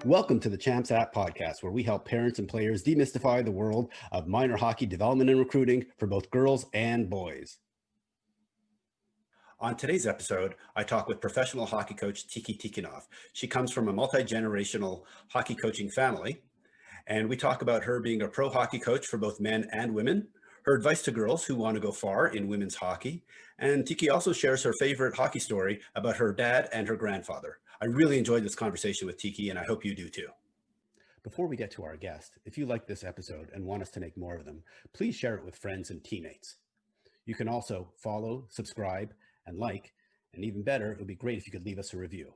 Welcome to the Champs App podcast, where we help parents and players demystify the world of minor hockey development and recruiting for both girls and boys. On today's episode, I talk with professional hockey coach Tiki Tikhonov. She comes from a multi-generational hockey coaching family, and we talk about her being a pro hockey coach for both men and women, her advice to girls who want to go far in women's hockey, and Tiki also shares her favorite hockey story about her dad and her grandfather. I really enjoyed this conversation with Tiki, and I hope you do too. Before we get to our guest, if you like this episode and want us to make more of them, please share it with friends and teammates. You can also follow, subscribe, and like, and even better, it would be great if you could leave us a review.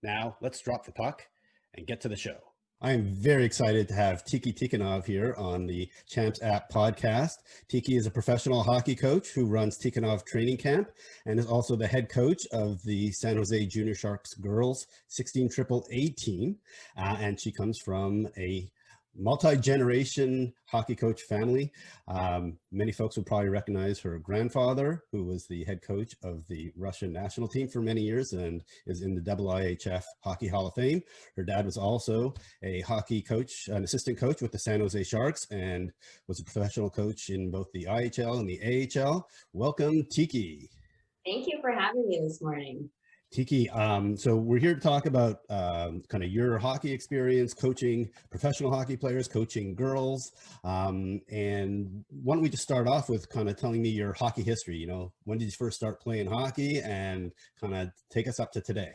Now, let's drop the puck and get to the show. I am very excited to have Tiki Tikhonov here on the Champs App podcast. Tiki is a professional hockey coach who runs Tikhonov Training Camp and is also the head coach of the San Jose Junior Sharks girls 16AAA team. And she comes from a multi-generation hockey coach family. Many folks will probably recognize her grandfather, who was the head coach of the Russian national team for many years and is in the IIHF Hockey Hall of Fame. Her dad was also a hockey coach, an assistant coach with the San Jose Sharks, and was a professional coach in both the IHL and the AHL. Welcome, Tiki. Thank you for having me this morning. Tiki, so we're here to talk about kind of your hockey experience, coaching professional hockey players, coaching girls. And why don't we just start off with kind of telling me your hockey history? You know, when did you first start playing hockey, and kind of take us up to today?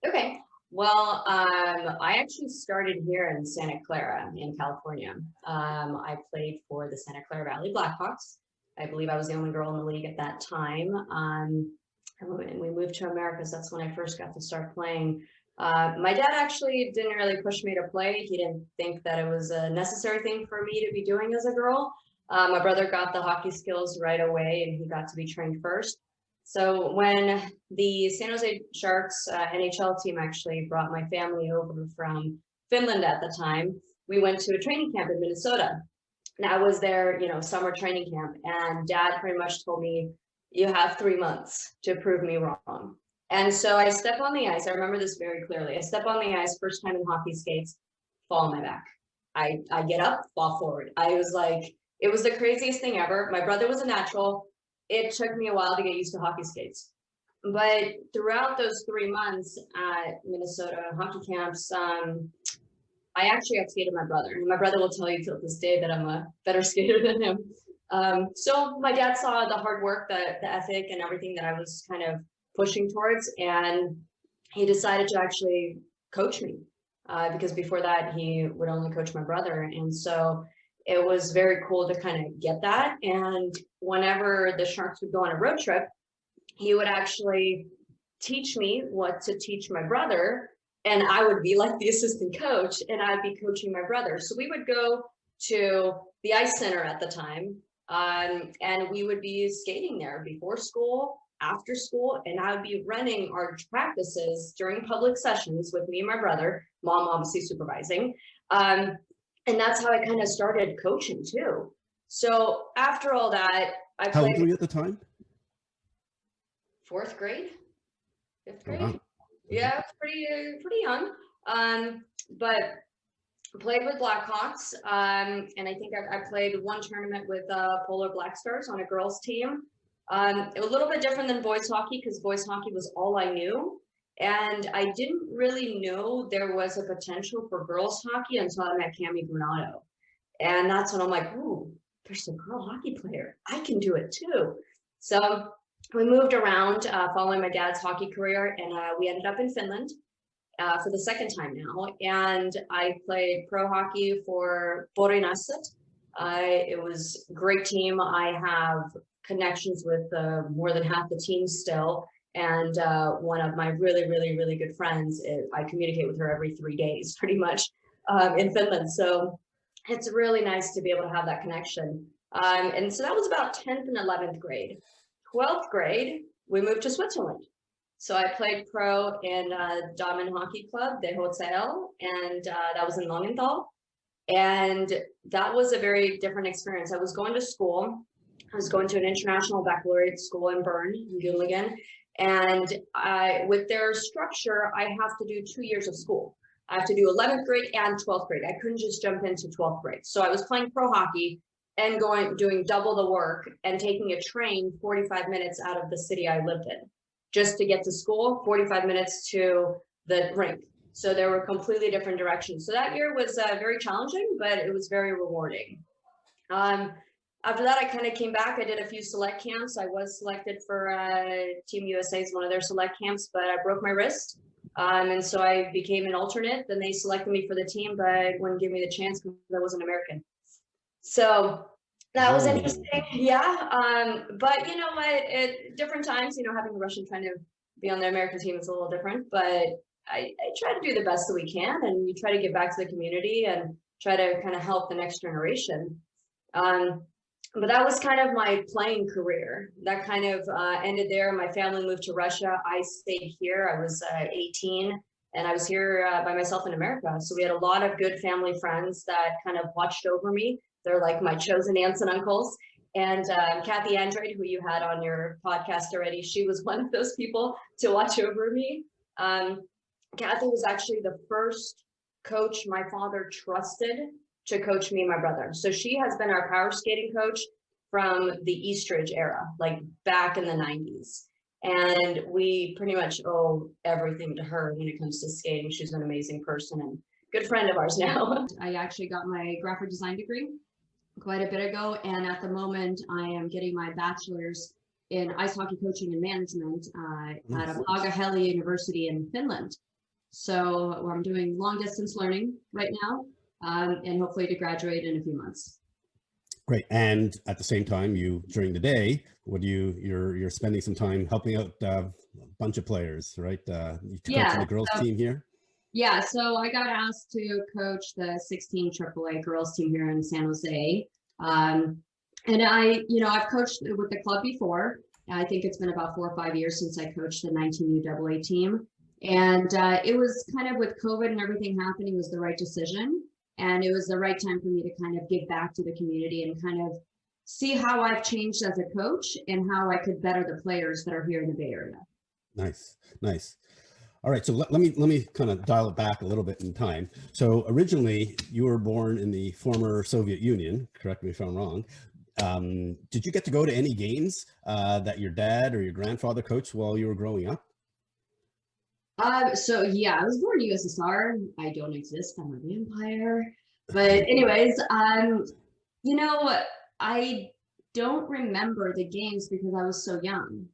Okay. Well, I actually started here in Santa Clara in California. I played for the Santa Clara Valley Blackhawks. I believe I was the only girl in the league at that time. And we moved to America, so that's when I first got to start playing. My dad actually didn't really push me to play. He didn't think that it was a necessary thing for me to be doing as a girl. My brother got the hockey skills right away, and he got to be trained first. So when the San Jose Sharks NHL team actually brought my family over from Finland at the time, we went to a training camp in Minnesota. And I was there, summer training camp, and Dad pretty much told me, you have 3 months to prove me wrong. And so I step on the ice. I remember this very clearly. I step on the ice, first time in hockey skates, fall on my back. I get up, fall forward. I was like, it was the craziest thing ever. My brother was a natural. It took me a while to get used to hockey skates. But throughout those 3 months at Minnesota hockey camps, I actually outsskated my brother. And my brother will tell you till this day that I'm a better skater than him. So my dad saw the hard work, the ethic, and everything that I was kind of pushing towards, and he decided to actually coach me because before that he would only coach my brother. And so it was very cool to kind of get that. And whenever the Sharks would go on a road trip, he would actually teach me what to teach my brother, and I would be like the assistant coach, and I'd be coaching my brother. So we would go to the ice center at the time. And we would be skating there before school, after school, and I would be running our practices during public sessions with me and my brother, mom obviously supervising. And that's how I kind of started coaching too. So after all that, I played. How old were you at the time? 4th grade, 5th grade. Oh, wow. Yeah, pretty young. But played with Blackhawks, and I think I played one tournament with Polar Black Stars on a girls team. It was a little bit different than boys hockey because boys hockey was all I knew, and I didn't really know there was a potential for girls hockey until I met Cami Granado, and that's when I'm like, ooh, there's a girl hockey player. I can do it too. So we moved around following my dad's hockey career, and we ended up in Finland. For the second time now, and I played pro hockey for Porinasset. It was a great team. I have connections with more than half the team still, and one of my really good friends, I communicate with her every 3 days pretty much in Finland. So it's really nice to be able to have that connection. And so that was about 10th and 11th grade. 12th grade, we moved to Switzerland. So I played pro in Damen Hockey Club, the Hotel, and that was in Langenthal. And that was a very different experience. I was going to school. I was going to an international baccalaureate school in Bern, in Gulingen. And with their structure, I have to do 2 years of school. I have to do 11th grade and 12th grade. I couldn't just jump into 12th grade. So I was playing pro hockey and doing double the work and taking a train 45 minutes out of the city I lived in just to get to school, 45 minutes to the rink. So there were completely different directions. So that year was very challenging, but it was very rewarding. After that, I kind of came back. I did a few select camps. I was selected for Team USA's one of their select camps, but I broke my wrist. And so I became an alternate. Then they selected me for the team, but wouldn't give me the chance because I wasn't American. So that was interesting. Yeah. But you know what, at different times, you know, having a Russian trying to be on the American team is a little different, but I try to do the best that we can, and you try to give back to the community and try to kind of help the next generation. But that was kind of my playing career. That kind of ended there. My family moved to Russia. I stayed here. I was 18 and I was here by myself in America. So we had a lot of good family friends that kind of watched over me. They're like my chosen aunts and uncles. And Kathy Andrade, who you had on your podcast already, she was one of those people to watch over me. Kathy was actually the first coach my father trusted to coach me and my brother. So she has been our power skating coach from the Eastridge era, like back in the 90s. And we pretty much owe everything to her when it comes to skating. She's an amazing person and good friend of ours now. I actually got my graphic design degree quite a bit ago. And at the moment, I am getting my bachelor's in ice hockey coaching and management at Haaga-Heili University in Finland. So I'm doing long distance learning right now. And hopefully to graduate in a few months. Great. And at the same time, during the day, you're spending some time helping out a bunch of players, right? You coaching the girls team here? Yeah, so I got asked to coach the 16 AAA girls team here in San Jose. And I've coached with the club before. I think it's been about 4 or 5 years since I coached the 19 UAA team. And it was kind of with COVID and everything happening was the right decision. And it was the right time for me to kind of give back to the community and kind of see how I've changed as a coach and how I could better the players that are here in the Bay Area. Nice, nice. All right, so let me kind of dial it back a little bit in time. So originally, you were born in the former Soviet Union. Correct me if I'm wrong. Did you get to go to any games that your dad or your grandfather coached while you were growing up? So yeah, I was born in USSR. I don't exist. I'm a vampire. But anyways, I don't remember the games because I was so young.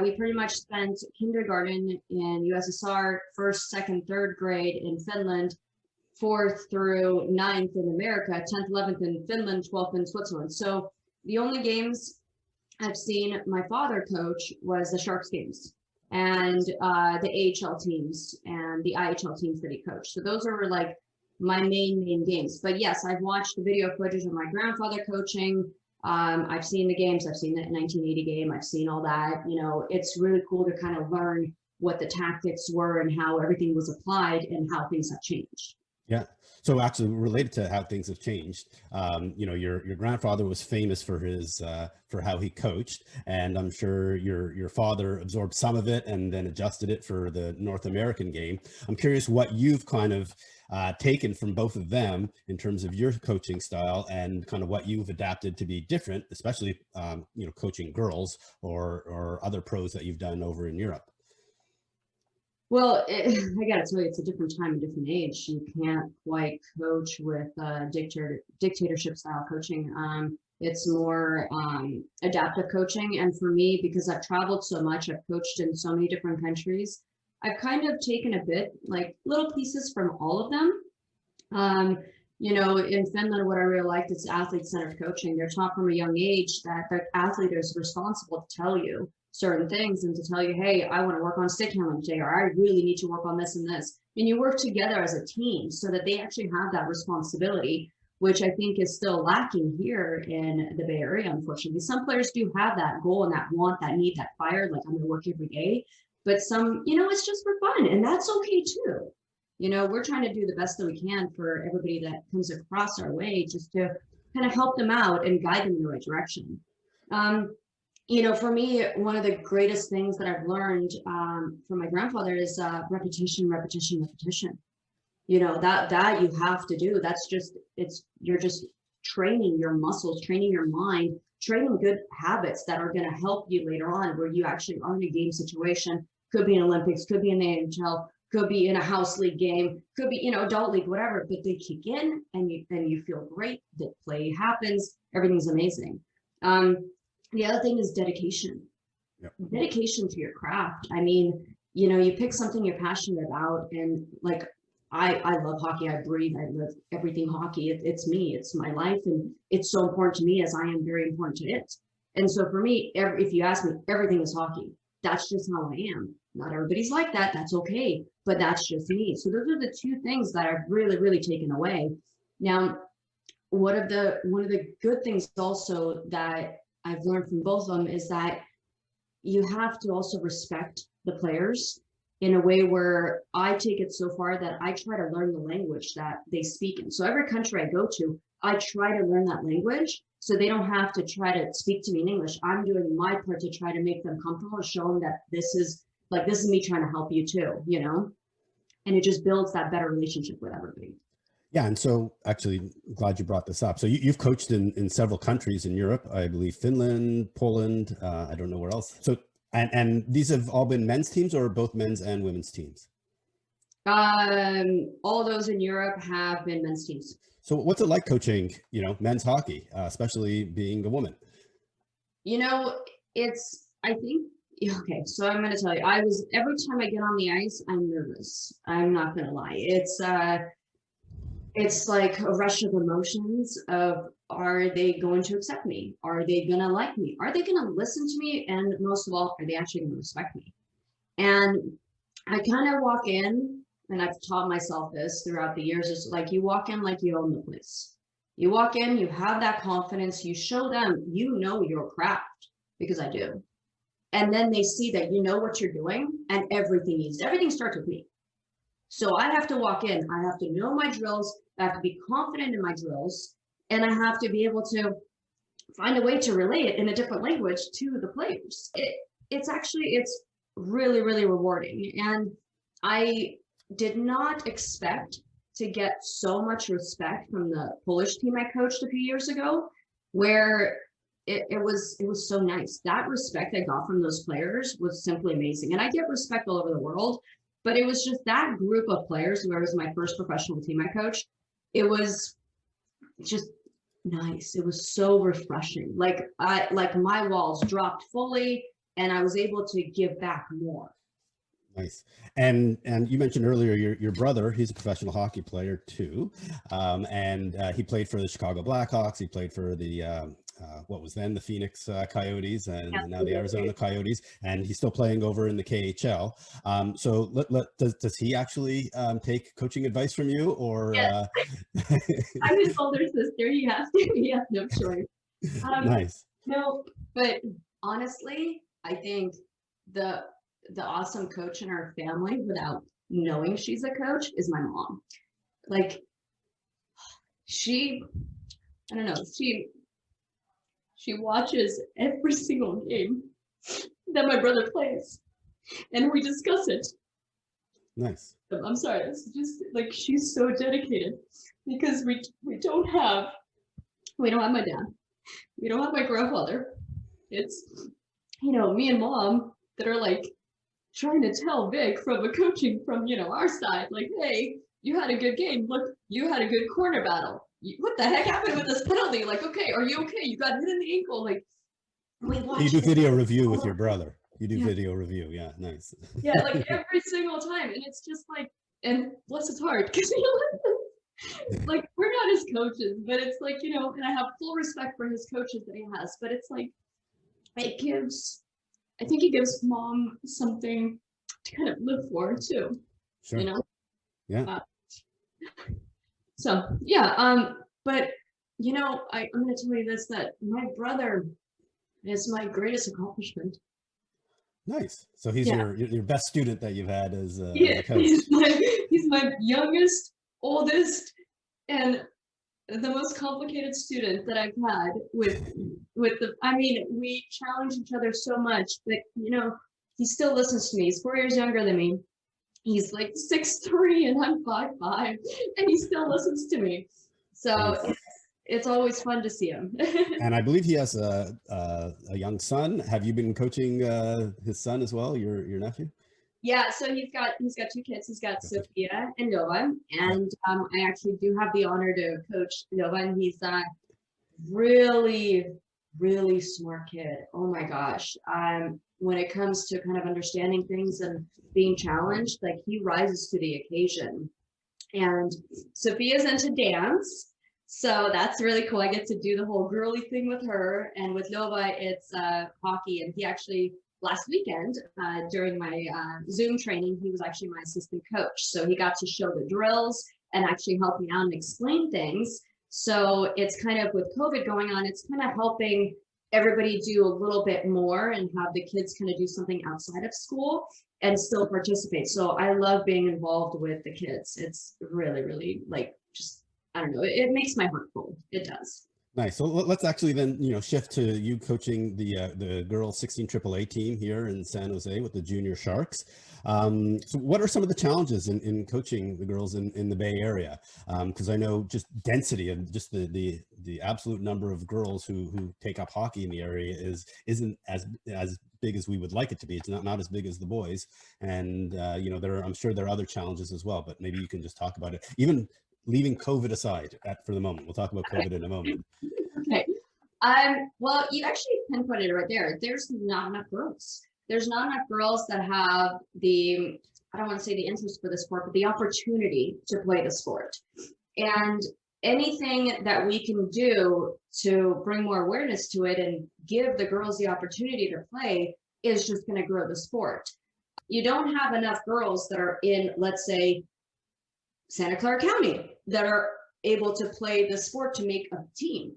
We pretty much spent kindergarten in USSR, first, second, third grade in Finland, 4th through 9th in America, 10th, 11th in Finland, 12th in Switzerland. So the only games I've seen my father coach was the Sharks games and the AHL teams and the IHL teams that he coached. So those are like my main games. But yes, I've watched the video footage of my grandfather coaching. I've seen the games. I've seen the 1980 game. I've seen all that. You know, it's really cool to kind of learn what the tactics were and how everything was applied and how things have changed. Yeah. So actually related to how things have changed, your grandfather was famous for his for how he coached, and I'm sure your father absorbed some of it and then adjusted it for the North American game. I'm curious what you've kind of taken from both of them in terms of your coaching style and kind of what you've adapted to be different, especially coaching girls or other pros that you've done over in Europe. Well, I gotta tell you, it's a different time, a different age. You can't quite coach with dictatorship style coaching. It's more adaptive coaching. And for me, because I've traveled so much, I've coached in so many different countries, I've kind of taken a bit, like little pieces from all of them. In Finland, what I really liked is athlete-centered coaching. They're taught from a young age that the athlete is responsible to tell you certain things and to tell you, hey, I want to work on stick handling today, or I really need to work on this and this. And you work together as a team so that they actually have that responsibility, which I think is still lacking here in the Bay Area, unfortunately. Some players do have that goal and that want, that need, that fire, like I'm going to work every day. But some, it's just for fun, and that's okay too. We're trying to do the best that we can for everybody that comes across our way, just to kind of help them out and guide them in the right direction. For me, one of the greatest things that I've learned from my grandfather is repetition, repetition, repetition. You know, that you have to do. That's just, you're just training your muscles, training your mind, training good habits that are going to help you later on, where you actually are in a game situation. Could be in Olympics, could be in the NHL, could be in a house league game, could be, you know, adult league, whatever, but they kick in and you feel great. The play happens, everything's amazing. The other thing is dedication. Yep. Dedication to your craft. I mean, you know, you pick something you're passionate about, and like, I love hockey. I breathe, I live everything hockey. It's me, it's my life, and it's so important to me as I am very important to it. And so for me, if you ask me, everything is hockey. That's just how I am. Not everybody's like that. That's okay, but that's just me. So those are the two things that I've really, really taken away. Now, one of the good things also that I've learned from both of them is that you have to also respect the players in a way where I take it so far that I try to learn the language that they speak in. So every country I go to, I try to learn that language so they don't have to try to speak to me in English. I'm doing my part to try to make them comfortable and show them that this is me trying to help you too, you know? And it just builds that better relationship with everybody. Yeah, and so actually, glad you brought this up. So you've coached in several countries in Europe, I believe Finland, Poland, I don't know where else. So, and these have all been men's teams or both men's and women's teams? All those in Europe have been men's teams. So what's it like coaching, you know, men's hockey, especially being a woman? You know, I think, okay, so I'm going to tell you, every time I get on the ice, I'm nervous. I'm not going to lie. It's like a rush of emotions of, are they going to accept me? Are they going to like me? Are they going to listen to me? And most of all, are they actually going to respect me? And I kind of walk in, and I've taught myself this throughout the years. It's like, you walk in like you own the place. You walk in, you have that confidence, you show them, you know, your craft, because I do. And then they see that you know what you're doing, and everything starts with me. So I have to walk in, I have to know my drills, I have to be confident in my drills, and I have to be able to find a way to relay it in a different language to the players. It's really, really rewarding. And I did not expect to get so much respect from the Polish team I coached a few years ago, where it was so nice. That respect I got from those players was simply amazing. And I get respect all over the world, but it was just that group of players, where it was my first professional team I coached. It was just nice. It was so refreshing. Like my walls dropped fully, and I was able to give back more. Nice. And you mentioned earlier your brother, he's a professional hockey player too. And he played for the Chicago Blackhawks. He played for the what was then the Phoenix Coyotes, and now the Arizona Coyotes, and he's still playing over in the KHL. So does he actually take coaching advice from you, or? Yes. I'm his older sister. He has to. He has no choice. Nice. No, but honestly, I think the awesome coach in our family, without knowing she's a coach, is my mom. Like, I don't know, she watches every single game that my brother plays, and we discuss it. Nice. I'm sorry, it's just like, she's so dedicated, because we don't have my dad, we don't have my grandfather. It's, you know, me and mom that are like trying to tell Vic from a coaching from, you know, our side, like, hey, you had a good game. Look, you had a good corner battle. What the heck happened with this penalty? Like, okay, are you okay? You got hit in the ankle. Like, we watch. You do video review with your brother. You do video review. Yeah, nice. Yeah, like every single time. And it's just like, and bless his heart, because like, we're not his coaches, but it's like, you know, and I have full respect for his coaches that he has, but it's like, I think it gives mom something to kind of live for too. Sure. You know? Yeah. So yeah, but you know, I'm going to tell you this, that my brother is my greatest accomplishment. Nice. So he's your best student that you've had as a coach. He's my youngest, oldest, and the most complicated student that I've had I mean, we challenge each other so much, but you know, he still listens to me. He's 4 years younger than me. He's like 6'3" and I'm 5'5", and he still listens to me. So Nice. it's always fun to see him. And I believe he has a young son. Have you been coaching his son as well, your nephew? Yeah, so he's got 2 kids. He's got Sophia and Nova, and I actually do have the honor to coach Nova, and he's a really, really smart kid. Oh my gosh. When it comes to kind of understanding things and being challenged, like he rises to the occasion. And Sophia's into dance, so that's really cool. I get to do the whole girly thing with her, and with Nova, it's hockey. And he actually last weekend during my Zoom training, he was actually my assistant coach. So he got to show the drills and actually help me out and explain things. So it's kind of, with COVID going on, it's kind of helping everybody do a little bit more and have the kids kind of do something outside of school and still participate. So I love being involved with the kids. It's really, really like, just, I don't know, it makes my heart full. It does. Nice. So let's actually then, shift to you coaching the girls 16 AAA team here in San Jose with the Junior Sharks. So what are some of the challenges in coaching the girls in the Bay Area? Because I know just density and just the absolute number of girls who take up hockey in the area isn't as big as we would like it to be. It's not as big as the boys. And, I'm sure there are other challenges as well, but maybe you can just talk about it. Even leaving COVID aside for the moment. We'll talk about COVID in a moment. Okay. Well, you actually pinpointed it right there. There's not enough girls. There's not enough girls that have the, I don't want to say the interest for the sport, but the opportunity to play the sport. And anything that we can do to bring more awareness to it and give the girls the opportunity to play is just going to grow the sport. You don't have enough girls that are in, let's say, Santa Clara County that are able to play the sport to make a team.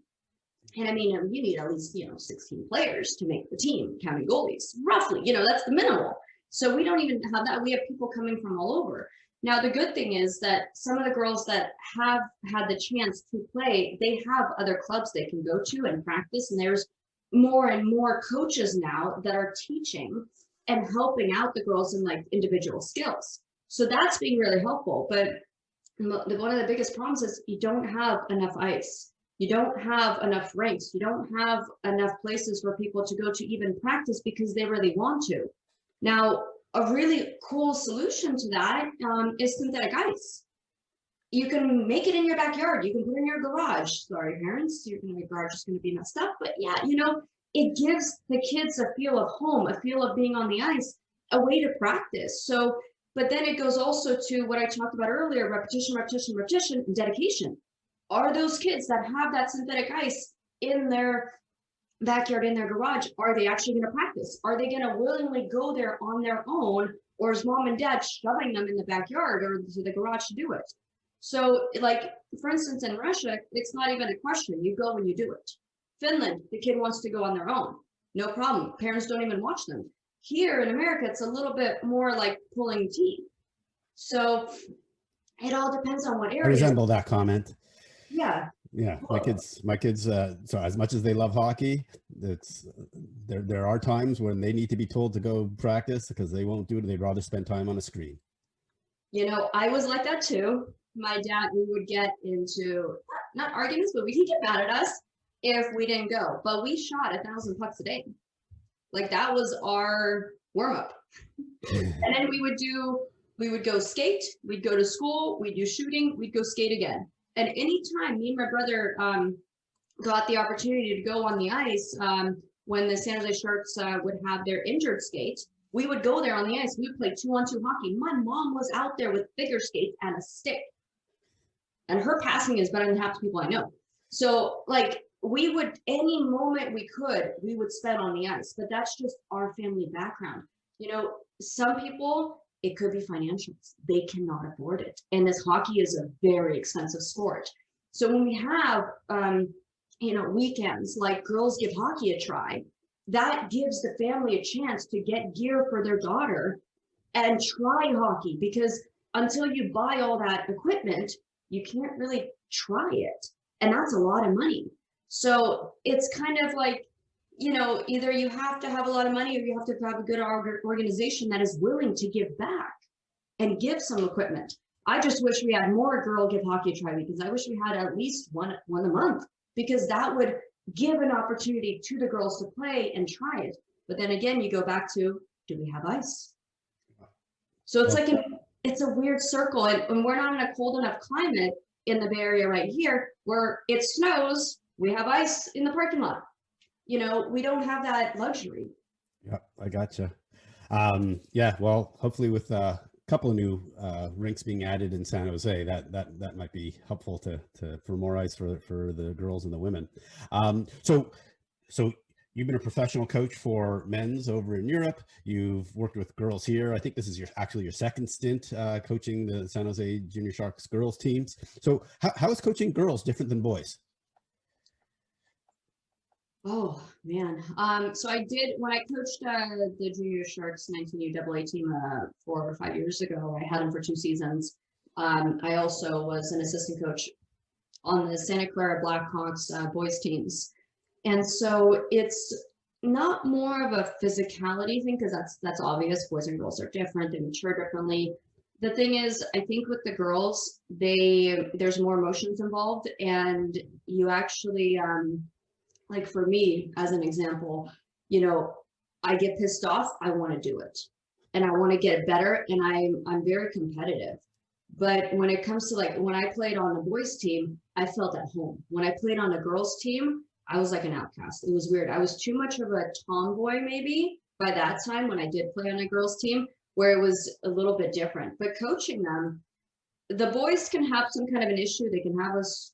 And I mean, you need at least, 16 players to make the team, counting goalies, roughly, that's the minimal. So we don't even have that. We have people coming from all over. Now, the good thing is that some of the girls that have had the chance to play, they have other clubs they can go to and practice. And there's more and more coaches now that are teaching and helping out the girls in like individual skills. So that's being really helpful. But one of the biggest problems is you don't have enough ice. You don't have enough rinks. You don't have enough places for people to go to even practice because they really want to. Now, a really cool solution to that is synthetic ice. You can make it in your backyard. You can put it in your garage. Sorry, parents, your garage is going to be messed up. But yeah, it gives the kids a feel of home, a feel of being on the ice, a way to practice. So, but then it goes also to what I talked about earlier, repetition, repetition, repetition, and dedication. Are those kids that have that synthetic ice in their backyard, in their garage, are they actually going to practice? Are they going to willingly go there on their own, or is mom and dad shoving them in the backyard or to the garage to do it? So like, for instance, in Russia, it's not even a question. You go and you do it. Finland, the kid wants to go on their own. No problem. Parents don't even watch them. Here in America, it's a little bit more like pulling teeth. So it all depends on what area. I resemble that comment. Yeah. Yeah, my kids. So as much as they love hockey, there are times when they need to be told to go practice because they won't do it. They'd rather spend time on a screen. I was like that too. My dad, we would get into not arguments, but he'd get mad at us if we didn't go. But we shot 1,000 pucks a day. Like that was our warm up. And then we would go skate. We'd go to school. We'd do shooting. We'd go skate again. And anytime me and my brother got the opportunity to go on the ice, when the San Jose Sharks would have their injured skate, we would go there on the ice. We would play 2-on-2 hockey. My mom was out there with figure skates and a stick. And her passing is better than half the people I know. So like we would, any moment we could, we would spend on the ice. But that's just our family background. Some people, it could be financial. They cannot afford it. And this hockey is a very expensive sport. So when we have, weekends like Girls Give Hockey a Try, that gives the family a chance to get gear for their daughter and try hockey, because until you buy all that equipment, you can't really try it. And that's a lot of money. So it's kind of like, either you have to have a lot of money or you have to have a good organization that is willing to give back. and give some equipment. I just wish we had more Girl Give Hockey a Try, because I wish we had at least one a month, because that would give an opportunity to the girls to play and try it. But then again, you go back to, do we have ice? So it's like it's a weird circle, and we're not in a cold enough climate in the Bay Area right here where it snows, we have ice in the parking lot. You know, we don't have that luxury. Yeah, I gotcha. Yeah, well, hopefully with a couple of new rinks being added in San Jose, that might be helpful for more ice for the girls and the women. So you've been a professional coach for men's over in Europe. You've worked with girls here. I think this is actually your second stint coaching the San Jose Junior Sharks girls teams. So how is coaching girls different than boys? Oh man. So I did, when I coached the Junior Sharks 19U AA team 4 or 5 years ago, I had them for 2 seasons. I also was an assistant coach on the Santa Clara Blackhawks boys teams. And so it's not more of a physicality thing, because that's obvious. Boys and girls are different, they mature differently. The thing is, I think with the girls, there's more emotions involved, and you actually, like for me, as an example, you know, I get pissed off, I want to do it, and I want to get better, and I'm very competitive. But when it comes to, like, when I played on the boys team, I felt at home. When I played on a girls team, I was like an outcast. It was weird. I was too much of a tomboy maybe by that time when I did play on a girls team, where it was a little bit different. But coaching them, the boys can have some kind of an issue. They can have us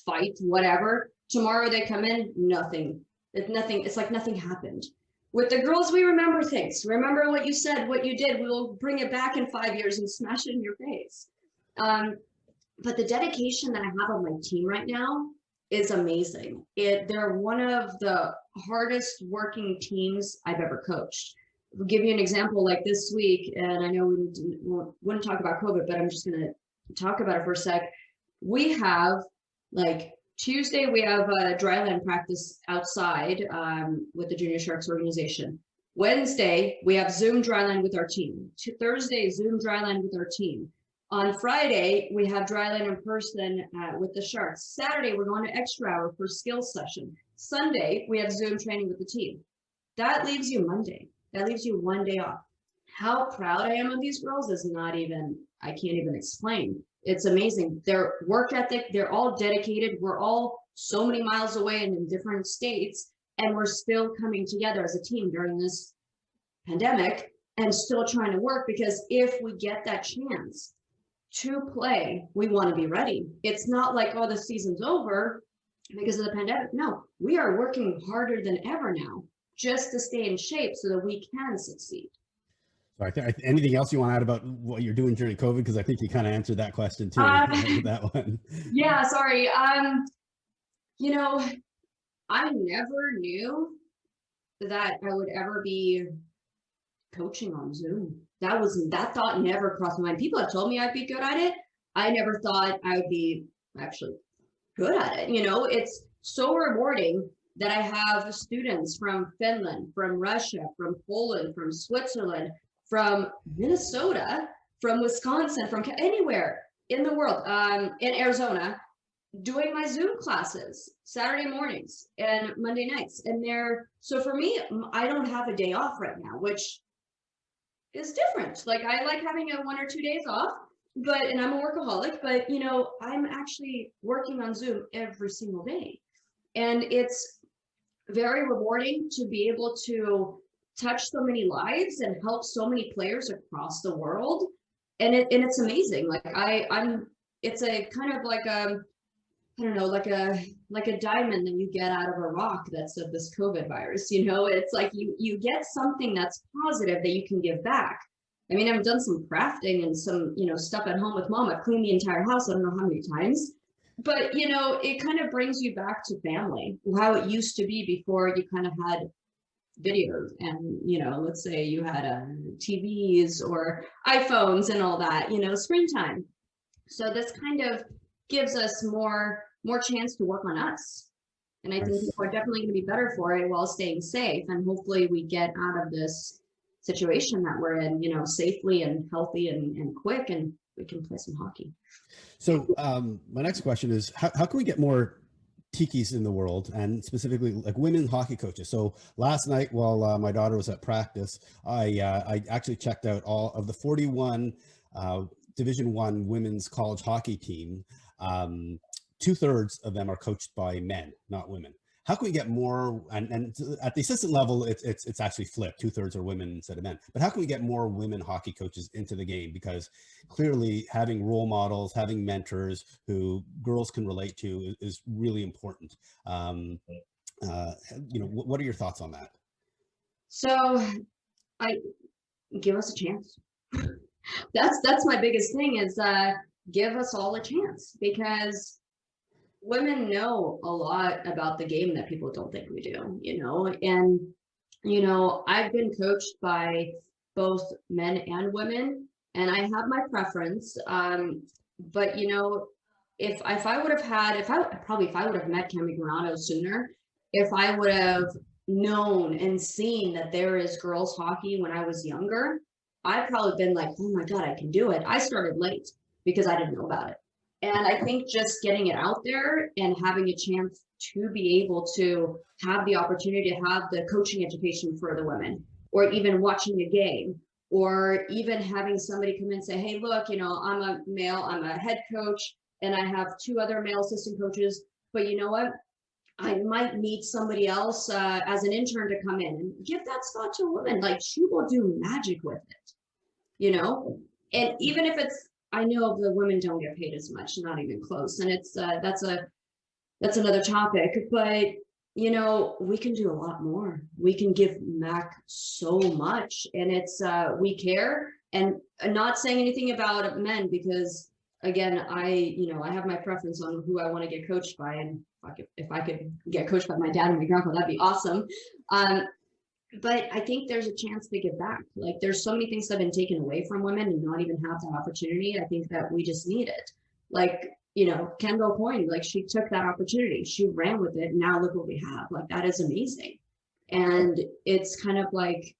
fight, whatever. Tomorrow they come in, nothing. It's like nothing happened. With the girls, we remember things. Remember what you said, what you did. We will bring it back in 5 years and smash it in your face. But the dedication that I have on my team right now is amazing. They're one of the hardest working teams I've ever coached. I'll give you an example. Like this week, and I know we wouldn't talk about COVID, but I'm just going to talk about it for a sec. We have, like, Tuesday, we have a dryland practice outside with the Junior Sharks organization. Wednesday, we have Zoom dryland with our team. Thursday, Zoom dryland with our team. On Friday, we have dryland in person with the Sharks. Saturday, we're going to extra hour for skills session. Sunday, we have Zoom training with the team. That leaves you Monday. That leaves you 1 day off. How proud I am of these girls is not even, I can't even explain. It's amazing. Their work ethic, they're all dedicated. We're all so many miles away and in different states, and we're still coming together as a team during this pandemic and still trying to work, because if we get that chance to play, we want to be ready. It's not like, oh, the season's over because of the pandemic. No, we are working harder than ever now just to stay in shape so that we can succeed. So anything else you want to add about what you're doing during COVID? Because I think you kind of answered that question too. That one. Yeah, sorry. You know, I never knew that I would ever be coaching on Zoom. That thought never crossed my mind. People have told me I'd be good at it. I never thought I would be actually good at it. You know, it's so rewarding that I have students from Finland, from Russia, from Poland, from Switzerland, from Minnesota, from Wisconsin, from anywhere in the world, in Arizona, doing my Zoom classes Saturday mornings and Monday nights. And so for me, I don't have a day off right now, which is different. Like, I like having 1 or 2 days off, and I'm a workaholic, but you know, I'm actually working on Zoom every single day. And it's very rewarding to be able to touch so many lives and help so many players across the world. And it's amazing. Like it's a kind of like I don't know, like a diamond that you get out of a rock that's of this COVID virus, you know. It's like you get something that's positive that you can give back. I mean, I've done some crafting and some, you know, stuff at home with mom. I've cleaned the entire house, I don't know how many times. But, you know, it kind of brings you back to family, how it used to be before you kind of had videos and, you know, let's say you had TVs or iPhones and all that, you know, screen time. So this kind of gives us more chance to work on us. And I think people are definitely going to be better for it while staying safe. And hopefully we get out of this situation that we're in, you know, safely and healthy and quick, and we can play some hockey. So my next question is, how can we get more Tikis in the world, and specifically like women hockey coaches? So last night while my daughter was at practice, I actually checked out all of the 41 Division I women's college hockey team. 2/3 of them are coached by men, not women. How can we get more, and at the assistant level, it's actually flipped. 2/3 are women instead of men. But how can we get more women hockey coaches into the game? Because clearly having role models, having mentors who girls can relate to is really important. You know, what are your thoughts on that? So give us a chance. That's my biggest thing is give us all a chance, because women know a lot about the game that people don't think we do, you know. And you know, I've been coached by both men and women, and I have my preference. But you know, if I would have had, if I would have met Cami Granado sooner, if I would have known and seen that there is girls hockey when I was younger, I'd probably been like, oh my God, I can do it. I started late because I didn't know about it. And I think just getting it out there and having a chance to be able to have the opportunity to have the coaching education for the women, or even watching a game, or even having somebody come in and say, hey, look, you know, I'm a male, I'm a head coach, and I have 2 other male assistant coaches, but you know what? I might need somebody else as an intern to come in and give that spot to a woman. Like, she will do magic with it, you know? And even if it's, I know the women don't get paid as much, not even close. And it's, that's another topic, but you know, we can do a lot more. We can give back so much, and it's, we care. And not saying anything about men, because again, you know, I have my preference on who I want to get coached by, and if I could get coached by my dad and my grandpa, that'd be awesome. But I think there's a chance to give back. Like, there's so many things that have been taken away from women and not even have that opportunity. I think that we just need it. Like, you know, Kendall Coyne, like, she took that opportunity, she ran with it, and now look what we have. Like, that is amazing. And it's kind of like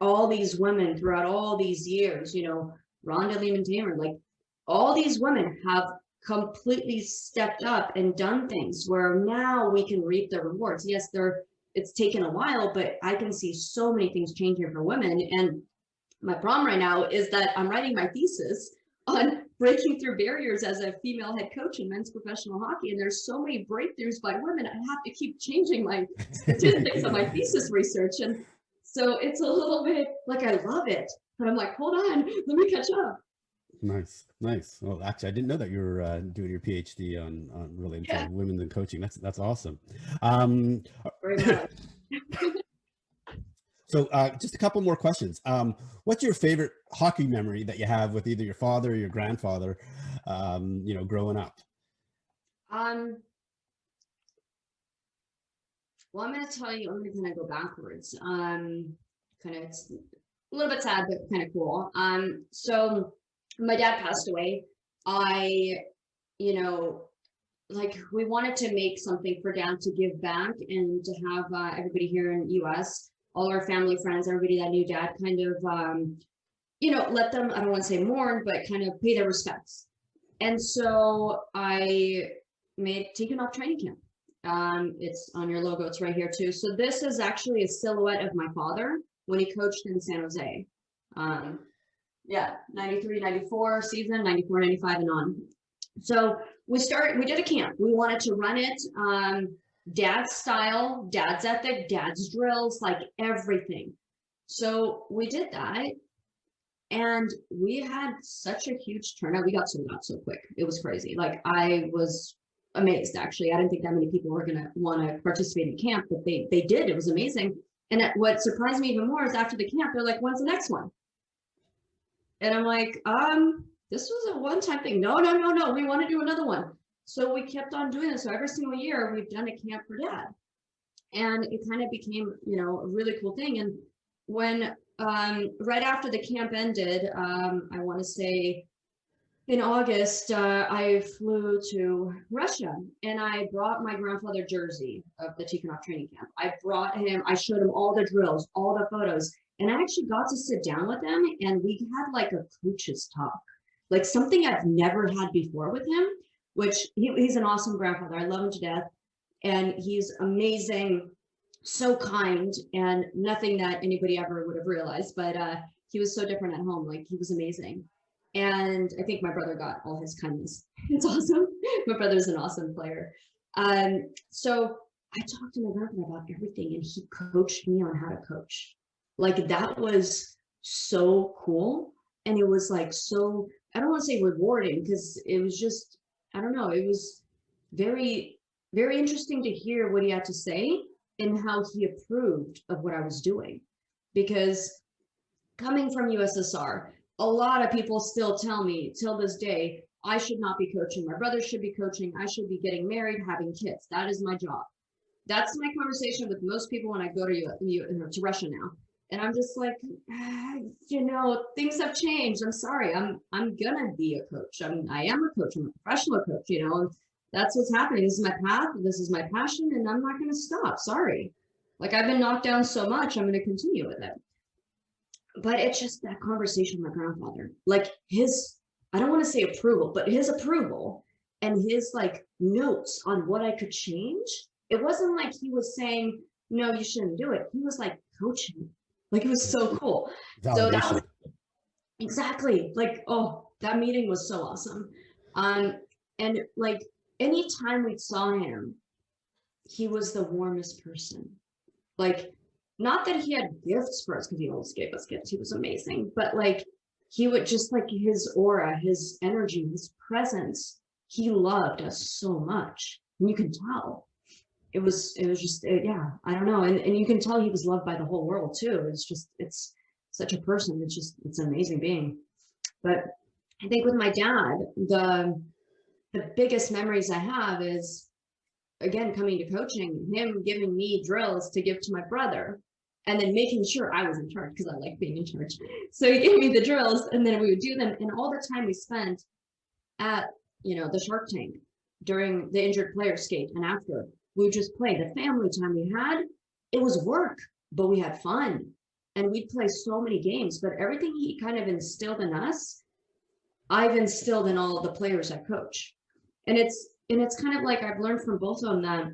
all these women throughout all these years, you know, Rhonda Lehman Tamer, like, all these women have completely stepped up and done things where now we can reap the rewards. Yes, it's taken a while, but I can see so many things changing for women. And my problem right now is that I'm writing my thesis on breaking through barriers as a female head coach in men's professional hockey. And there's so many breakthroughs by women. I have to keep changing my statistics on my thesis research. And so it's a little bit like, I love it, but I'm like, hold on, let me catch up. Nice. Well, actually, I didn't know that you were doing your PhD on really women in coaching. That's awesome. Very much. So just a couple more questions. What's your favorite hockey memory that you have with either your father or your grandfather, you know, growing up? Well, I'm going to tell you, I'm going to kind of go backwards. It's a little bit sad, but kind of cool. So my dad passed away. You know, like, we wanted to make something for Dad to give back and to have everybody here in the US, all our family, friends, everybody that knew Dad, kind of, you know, let them, I don't want to say mourn, but kind of pay their respects. And so I made Tikhonov training camp. It's on your logo, it's right here too. So this is actually a silhouette of my father when he coached in San Jose. Yeah, 93, 94 season, 94, 95 and on. So we did a camp. We wanted to run it Dad's style, Dad's ethic, Dad's drills, like everything. So we did that, and we had such a huge turnout. We got sold out so quick. It was crazy. Like, I was amazed, actually. I didn't think that many people were going to want to participate in camp, but they did. It was amazing. And what surprised me even more is after the camp, they're like, when's the next one? And I'm like, this was a one-time thing. No, we want to do another one. So we kept on doing this. So every single year we've done a camp for Dad. And it kind of became, you know, a really cool thing. And when, right after the camp ended, I want to say in August, I flew to Russia, and I brought my grandfather jersey of the Tikhonov training camp. I brought him, I showed him all the drills, all the photos. And I actually got to sit down with him and we had like a coach's talk, like something I've never had before with him, which he's an awesome grandfather. I love him to death. And he's amazing, so kind, and nothing that anybody ever would have realized, but he was so different at home. Like, he was amazing. And I think my brother got all his kindness. It's awesome. My brother's an awesome player. So I talked to my grandfather about everything, and he coached me on how to coach. Like, that was so cool. And it was like, so, I don't want to say rewarding, because it was just, I don't know, it was very, very interesting to hear what he had to say and how he approved of what I was doing. Because coming from USSR, a lot of people still tell me till this day, I should not be coaching. My brother should be coaching. I should be getting married, having kids. That is my job. That's my conversation with most people when I go to Russia now. And I'm just like, you know, things have changed. I'm sorry. I'm gonna be a coach. I am a coach. I'm a professional coach. You know, that's what's happening. This is my path. This is my passion, and I'm not gonna stop. Sorry. Like, I've been knocked down so much. I'm gonna continue with it. But it's just that conversation with my grandfather, like his, I don't want to say approval, but his approval and his like notes on what I could change. It wasn't like he was saying, no, you shouldn't do it. He was like coaching. Like, it was so cool. Validation. So that was exactly like, oh, that meeting was so awesome. And like, anytime we saw him, he was the warmest person. Like, not that he had gifts for us, because he always gave us gifts. He was amazing. But like, he would just, like, his aura, his energy, his presence, he loved us so much. And you can tell. It was just, yeah, I don't know. And you can tell he was loved by the whole world too. It's such a person. It's an amazing being. But I think with my dad, the biggest memories I have is, again, coming to coaching, him giving me drills to give to my brother, and then making sure I was in charge, because I like being in charge. So he gave me the drills, and then we would do them. And all the time we spent at, you know, the Shark Tank during the injured player skate and after, we would just play. The family time we had, it was work, but we had fun. And we'd play so many games, but everything he kind of instilled in us, I've instilled in all the players I coach. And it's kind of like, I've learned from both of them that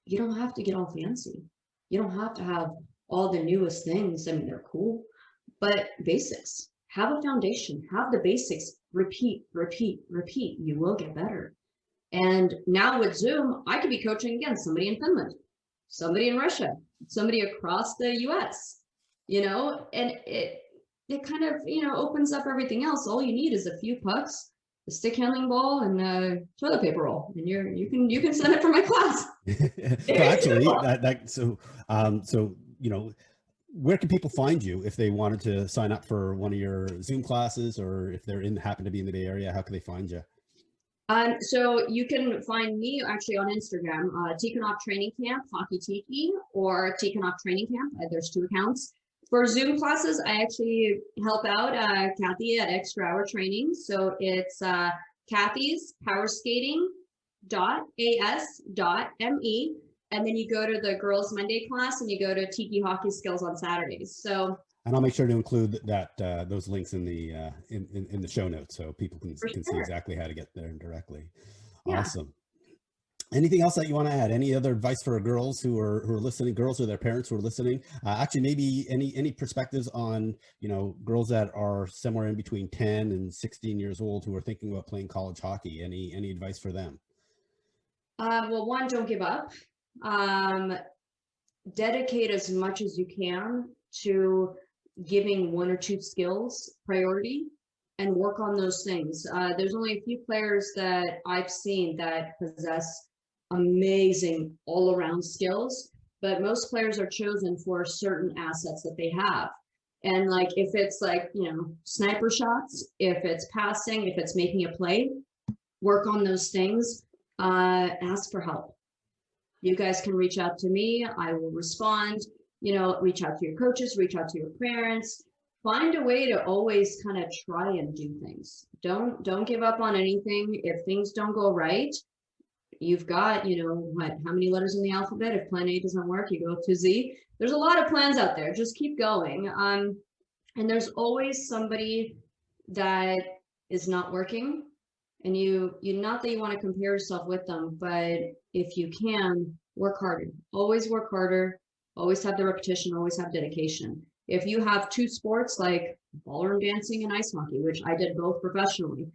you don't have to get all fancy. You don't have to have all the newest things. I mean, they're cool, but basics. Have a foundation, have the basics, repeat, repeat, repeat. You will get better. And now with Zoom, I could be coaching again, somebody in Finland, somebody in Russia, somebody across the US, you know, and it kind of, you know, opens up everything else. All you need is a few pucks, a stick handling ball, and a toilet paper roll, and you can send it for my class. So actually, so you know, where can people find you if they wanted to sign up for one of your Zoom classes, or if they're happen to be in the Bay Area? How can they find you? So you can find me actually on Instagram, Tikhonov Training Camp, Hockey Tiki, or Tikhonov Training Camp. There's 2 accounts. For Zoom classes, I actually help out Kathy at Extra Hour Training. So it's Kathy's powerskating.as.me. And then you go to the Girls Monday class, and you go to Tiki Hockey Skills on Saturdays. So, and I'll make sure to include that those links in the in the show notes, so people can see exactly how to get there directly. Yeah. Awesome. Anything else that you want to add? Any other advice for girls who are listening, girls or their parents who are listening? Actually, maybe any perspectives on, you know, girls that are somewhere in between 10 and 16 years old who are thinking about playing college hockey? Any advice for them? Well, one, don't give up. Dedicate as much as you can to giving 1 or 2 skills priority, and work on those things. There's only a few players that I've seen that possess amazing all-around skills, but most players are chosen for certain assets that they have. And like, if it's like, you know, sniper shots, if it's passing, if it's making a play, work on those things. Ask for help. You guys can reach out to me. I will respond. You know, reach out to your coaches, reach out to your parents. Find a way to always kind of try and do things. Don't give up on anything. If things don't go right, you've got, how many letters in the alphabet? If plan A doesn't work, you go to Z. There's a lot of plans out there. Just keep going. And there's always somebody that is not working, and you not that you want to compare yourself with them, but if you can, work harder. Always work harder. Always have the repetition. Always have dedication. If you have two sports like ballroom dancing and ice hockey, which I did both professionally,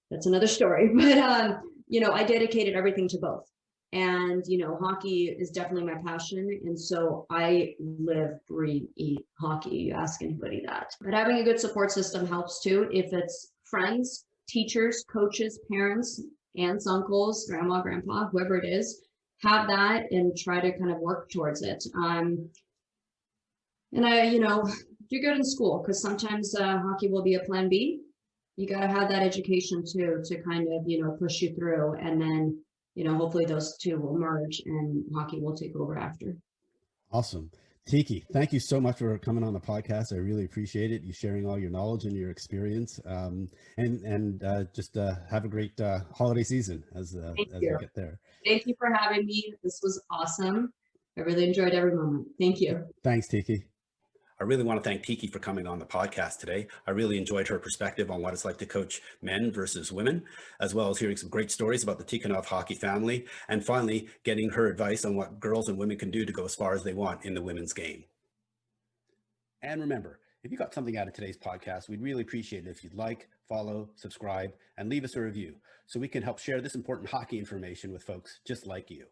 that's another story. But I dedicated everything to both. And hockey is definitely my passion, and so I live, breathe, eat hockey. You ask anybody that. But having a good support system helps too. If it's friends, teachers, coaches, parents, aunts, uncles, grandma, grandpa, whoever it is, have that and try to kind of work towards it. And do good in school, because sometimes hockey will be a plan B. You got to have that education too to kind of push you through, and then hopefully those two will merge and hockey will take over after. Awesome. Tiki, thank you so much for coming on the podcast. I really appreciate it. You sharing all your knowledge and your experience, and just have a great holiday season as we get there. Thank you for having me. This was awesome. I really enjoyed every moment. Thank you. Thanks, Tiki. I really want to thank Tiki for coming on the podcast today. I really enjoyed her perspective on what it's like to coach men versus women, as well as hearing some great stories about the Tikhonov hockey family, and finally getting her advice on what girls and women can do to go as far as they want in the women's game. And remember, if you got something out of today's podcast, we'd really appreciate it if you'd like, follow, subscribe, and leave us a review so we can help share this important hockey information with folks just like you.